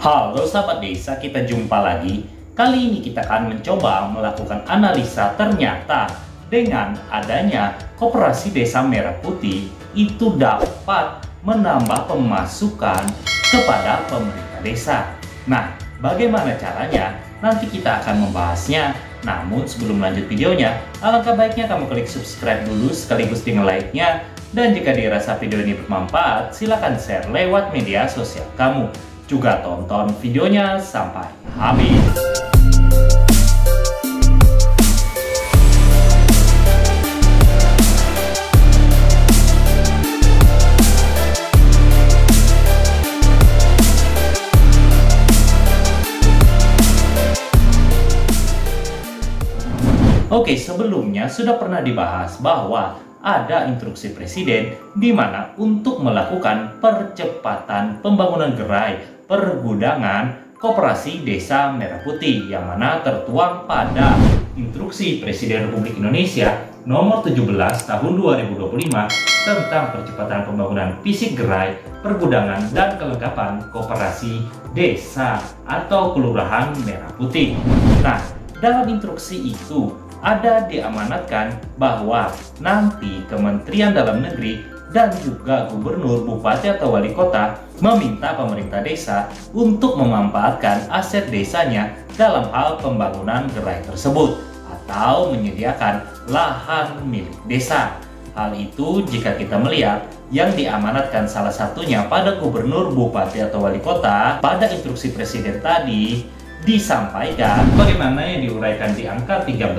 Halo sahabat desa, kita jumpa lagi. Kali ini kita akan mencoba melakukan analisa. Ternyata dengan adanya Koperasi Desa Merah Putih itu dapat menambah pemasukan kepada pemerintah desa. Nah, bagaimana caranya? Nanti kita akan membahasnya. Namun sebelum lanjut videonya, alangkah baiknya kamu klik subscribe dulu sekaligus dengan like-nya. Dan jika dirasa video ini bermanfaat, silakan share lewat media sosial kamu. Juga tonton videonya sampai habis. Oke, sebelumnya sudah pernah dibahas bahwa ada instruksi presiden di mana untuk melakukan percepatan pembangunan gerai pergudangan Koperasi Desa Merah Putih yang mana tertuang pada Instruksi Presiden Republik Indonesia nomor 17 tahun 2025 tentang percepatan pembangunan fisik gerai pergudangan dan kelengkapan koperasi desa atau kelurahan Merah Putih. Nah, dalam instruksi itu ada diamanatkan bahwa nanti Kementerian Dalam Negeri dan juga gubernur, bupati atau wali kota meminta pemerintah desa untuk memanfaatkan aset desanya dalam hal pembangunan gerai tersebut atau menyediakan lahan milik desa. Hal itu jika kita melihat yang diamanatkan salah satunya pada gubernur, bupati atau wali kota pada instruksi presiden tadi disampaikan bagaimana yang diuraikan di angka 13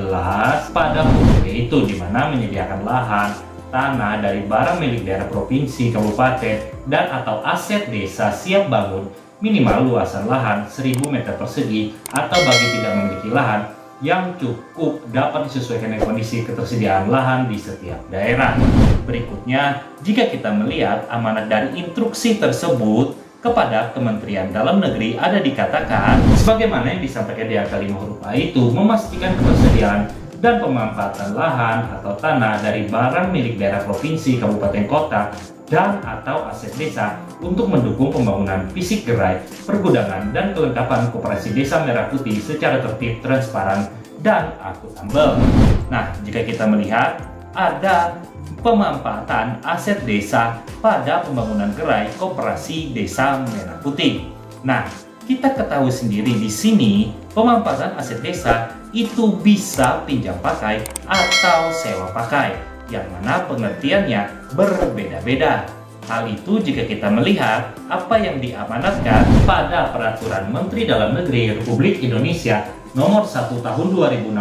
pada huruf E itu, di mana menyediakan lahan tanah dari barang milik daerah provinsi, kabupaten, dan atau aset desa siap bangun minimal luasan lahan 1000 meter persegi atau bagi tidak memiliki lahan yang cukup dapat disesuaikan dengan kondisi ketersediaan lahan di setiap daerah. Berikutnya, jika kita melihat amanat dari instruksi tersebut kepada Kementerian Dalam Negeri ada dikatakan sebagaimana yang disampaikan di angka 5 huruf A itu, memastikan ketersediaan dan pemanfaatan lahan atau tanah dari barang milik daerah provinsi, kabupaten, kota, dan atau aset desa untuk mendukung pembangunan fisik gerai, pergudangan, dan kelengkapan Koperasi Desa Merah Putih secara tertib, transparan, dan akuntabel. Nah, jika kita melihat ada pemanfaatan aset desa pada pembangunan gerai Koperasi Desa Merah Putih. Nah, kita ketahui sendiri di sini pemanfaatan aset desa itu bisa pinjam pakai atau sewa pakai, yang mana pengertiannya berbeda-beda. Hal itu jika kita melihat apa yang diamanatkan pada Peraturan Menteri Dalam Negeri Republik Indonesia nomor 1 tahun 2016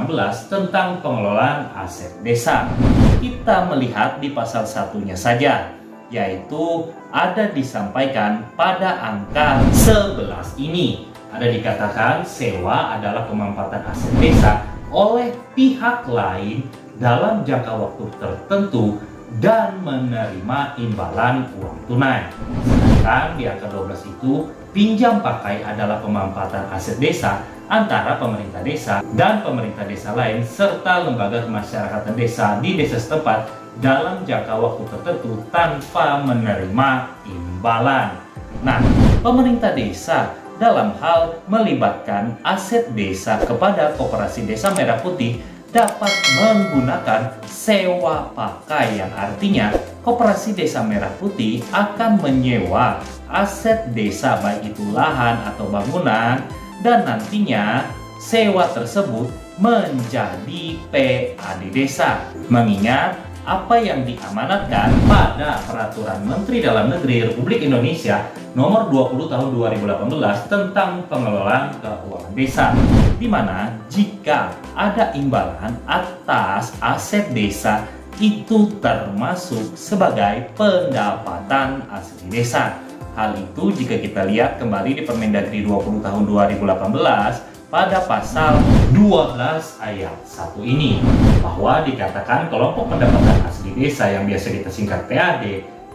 tentang pengelolaan aset desa. Kita melihat di pasal satunya saja, yaitu ada disampaikan pada angka 11 ini. Ada dikatakan sewa adalah pemanfaatan aset desa oleh pihak lain dalam jangka waktu tertentu dan menerima imbalan uang tunai. Sedangkan di angka 12 itu, pinjam pakai adalah pemanfaatan aset desa antara pemerintah desa dan pemerintah desa lain serta lembaga kemasyarakatan desa di desa setempat dalam jangka waktu tertentu tanpa menerima imbalan. Nah, pemerintah desa dalam hal melibatkan aset desa kepada Koperasi Desa Merah Putih dapat menggunakan sewa pakai, yang artinya Koperasi Desa Merah Putih akan menyewa aset desa baik itu lahan atau bangunan, dan nantinya sewa tersebut menjadi PAD desa. Mengingat apa yang diamanatkan pada Peraturan Menteri Dalam Negeri Republik Indonesia nomor 20 tahun 2018 tentang pengelolaan keuangan desa, di mana jika ada imbalan atas aset desa itu termasuk sebagai pendapatan asli desa. Hal itu jika kita lihat kembali di Permendagri 20 tahun 2018 pada pasal 12 ayat 1 ini, bahwa dikatakan kelompok pendapatan asli desa yang biasa kita singkat PAD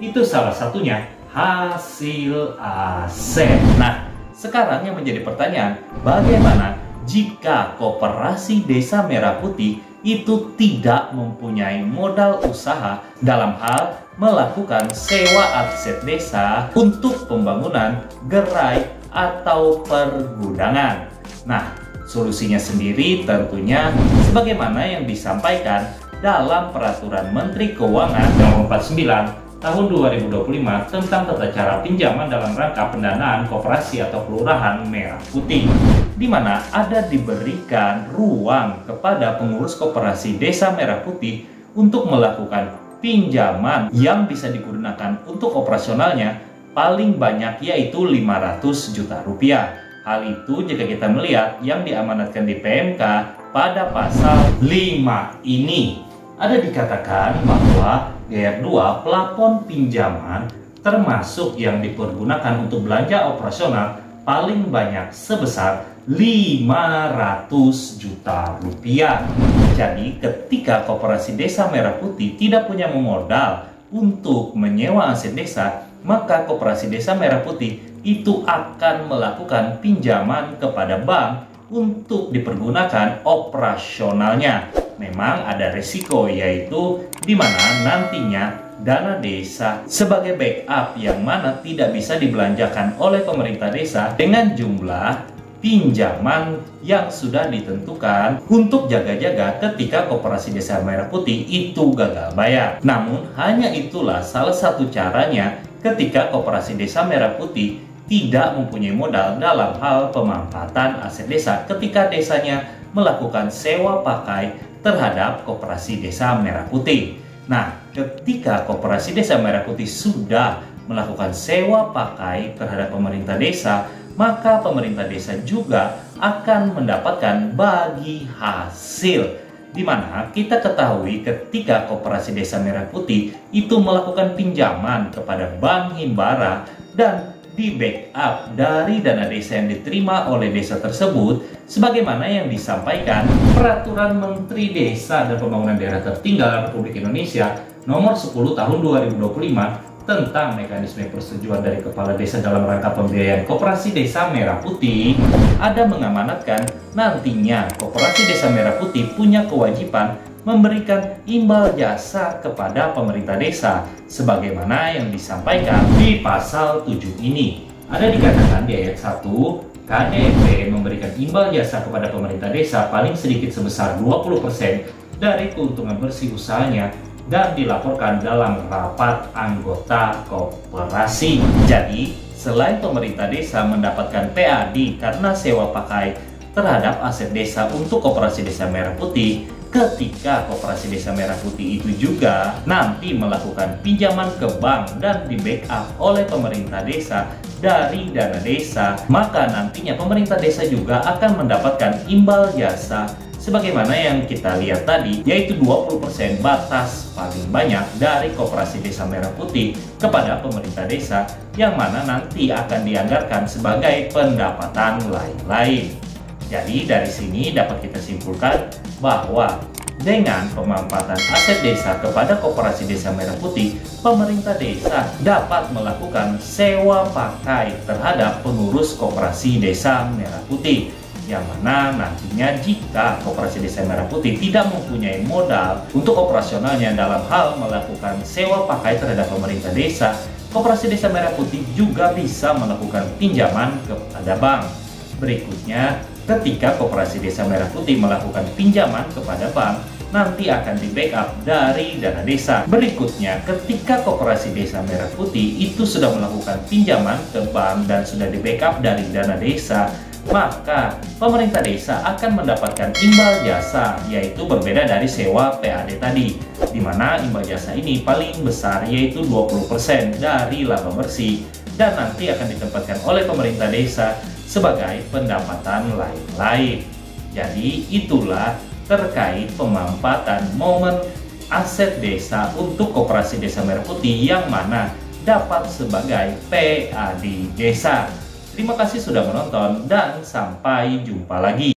itu salah satunya hasil aset. Nah, sekarang yang menjadi pertanyaan, bagaimana jika Koperasi Desa Merah Putih itu tidak mempunyai modal usaha dalam hal melakukan sewa aset desa untuk pembangunan gerai atau pergudangan. Nah, solusinya sendiri tentunya sebagaimana yang disampaikan dalam Peraturan Menteri Keuangan Nomor 49 Tahun 2025 tentang tata cara pinjaman dalam rangka pendanaan koperasi atau kelurahan merah putih, di mana ada diberikan ruang kepada pengurus koperasi desa merah putih untuk melakukan pinjaman yang bisa digunakan untuk operasionalnya paling banyak yaitu 500 juta rupiah. Hal itu jika kita melihat yang diamanatkan di PMK pada pasal 5 ini. Ada dikatakan bahwa di ayat 2 plafon pinjaman termasuk yang dipergunakan untuk belanja operasional paling banyak sebesar 500 juta rupiah. Jadi ketika Koperasi Desa Merah Putih tidak punya modal untuk menyewa aset desa, maka Koperasi Desa Merah Putih itu akan melakukan pinjaman kepada bank untuk dipergunakan operasionalnya. Memang ada resiko, yaitu di mana nantinya dana desa sebagai backup yang mana tidak bisa dibelanjakan oleh pemerintah desa dengan jumlah pinjaman yang sudah ditentukan untuk jaga-jaga ketika Koperasi Desa Merah Putih itu gagal bayar. Namun hanya itulah salah satu caranya ketika Koperasi Desa Merah Putih tidak mempunyai modal dalam hal pemanfaatan aset desa ketika desanya melakukan sewa pakai terhadap Koperasi Desa Merah Putih. Nah, ketika Koperasi Desa Merah Putih sudah melakukan sewa pakai terhadap pemerintah desa, maka pemerintah desa juga akan mendapatkan bagi hasil. Di mana kita ketahui ketika Koperasi Desa Merah Putih itu melakukan pinjaman kepada Bank Himbara dan di backup dari dana desa yang diterima oleh desa tersebut, sebagaimana yang disampaikan Peraturan Menteri Desa dan Pembangunan Daerah Tertinggal Republik Indonesia Nomor 10 Tahun 2025 tentang mekanisme persetujuan dari kepala desa dalam rangka pembiayaan Koperasi Desa Merah Putih, ada mengamanatkan nantinya Koperasi Desa Merah Putih punya kewajiban memberikan imbal jasa kepada pemerintah desa sebagaimana yang disampaikan di pasal 7 ini. Ada dikatakan di ayat 1, KDP memberikan imbal jasa kepada pemerintah desa paling sedikit sebesar 20% dari keuntungan bersih usahanya dan dilaporkan dalam rapat anggota koperasi. Jadi, selain pemerintah desa mendapatkan PAD karena sewa pakai terhadap aset desa untuk Koperasi Desa Merah Putih, ketika Koperasi Desa Merah Putih itu juga nanti melakukan pinjaman ke bank dan di backup oleh pemerintah desa dari dana desa, maka nantinya pemerintah desa juga akan mendapatkan imbal jasa sebagaimana yang kita lihat tadi, yaitu 20% batas paling banyak dari Koperasi Desa Merah Putih kepada pemerintah desa, yang mana nanti akan dianggarkan sebagai pendapatan lain-lain. Jadi dari sini dapat kita simpulkan bahwa dengan pemanfaatan aset desa kepada Koperasi Desa Merah Putih, pemerintah desa dapat melakukan sewa pakai terhadap pengurus Koperasi Desa Merah Putih, yang mana nantinya jika Koperasi Desa Merah Putih tidak mempunyai modal untuk operasionalnya dalam hal melakukan sewa pakai terhadap pemerintah desa, Koperasi Desa Merah Putih juga bisa melakukan pinjaman kepada bank. Berikutnya, ketika Koperasi Desa Merah Putih melakukan pinjaman kepada bank, nanti akan di-backup dari dana desa. Berikutnya, ketika Koperasi Desa Merah Putih itu sudah melakukan pinjaman ke bank dan sudah di-backup dari dana desa, maka pemerintah desa akan mendapatkan imbal jasa, yaitu berbeda dari sewa PAD tadi, di mana imbal jasa ini paling besar yaitu 20% dari laba bersih dan nanti akan ditempatkan oleh pemerintah desa sebagai pendapatan lain-lain. Jadi itulah terkait pemanfaatan momen aset desa untuk Koperasi Desa Merah Putih yang mana dapat sebagai PAD desa. Terima kasih sudah menonton dan sampai jumpa lagi.